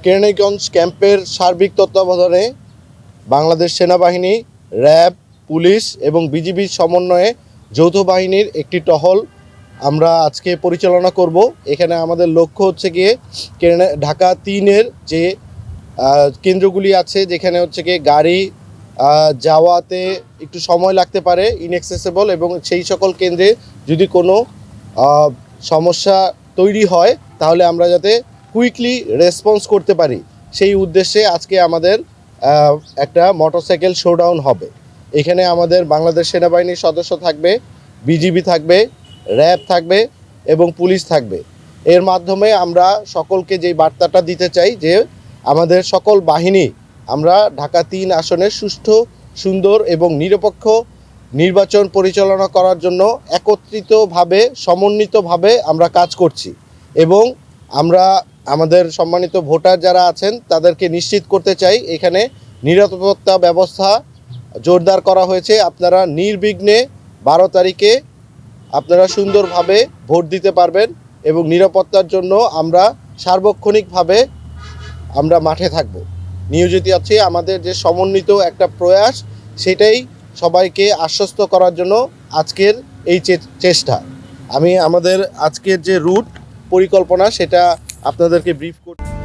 কেরানীগঞ্জ ক্যাম্পের সার্বিক তত্ত্বাবধানে বাংলাদেশ সেনাবাহিনী, র্যাব, পুলিশ এবং বিজিবির সমন্বয়ে যৌথ বাহিনীর একটি টহল আমরা আজকে পরিচালনা করব। এখানে আমাদের লক্ষ্য হচ্ছে গিয়ে ঢাকা 3-এর যে কেন্দ্রগুলি আছে, যেখানে হচ্ছে গিয়ে গাড়ি যাওয়াতে একটু সময় লাগতে পারে, ইনঅ্যাক্সেসেবল, এবং সেই সকল কেন্দ্রে যদি কোনো সমস্যা তৈরি হয় তাহলে আমরা যাতে কুইকলি রেসপন্স করতে পারি, সেই উদ্দেশ্যে আজকে আমাদের একটা মোটরসাইকেল শোডাউন হবে। এখানে আমাদের বাংলাদেশ সেনাবাহিনীর সদস্য থাকবে, বিজিবি থাকবে, র্যাব থাকবে এবং পুলিশ থাকবে। এর মাধ্যমে আমরা সকলকে যেই বার্তাটা দিতে চাই যে আমাদের সকল বাহিনী আমরা ঢাকা 3 আসনের সুষ্ঠু, সুন্দর এবং নিরপেক্ষ নির্বাচন পরিচালনা করার জন্য একত্রিতভাবে, সমন্বিতভাবে আমরা কাজ করছি এবং আমরা আমাদের সম্মানিত ভোটার যারা আছেন তাদেরকে নিশ্চিত করতে চাই এখানে নিরাপত্তা ব্যবস্থা জোরদার করা হয়েছে। আপনারা নির্বিঘ্নে 12 তারিখে আপনারা সুন্দরভাবে ভোট দিতে পারবেন এবং নিরাপত্তার জন্য আমরা সার্বক্ষণিকভাবে আমরা মাঠে থাকব, নিয়োজিত আছি। আমাদের যে সমন্বিত একটা প্রয়াস, সেটাই সবাইকে আশ্বস্ত করার জন্য আজকের এই চেষ্টা। আমি আমাদের আজকের যে রুট পরিকল্পনা সেটা আপনাদেরকে ব্রিফ করছি।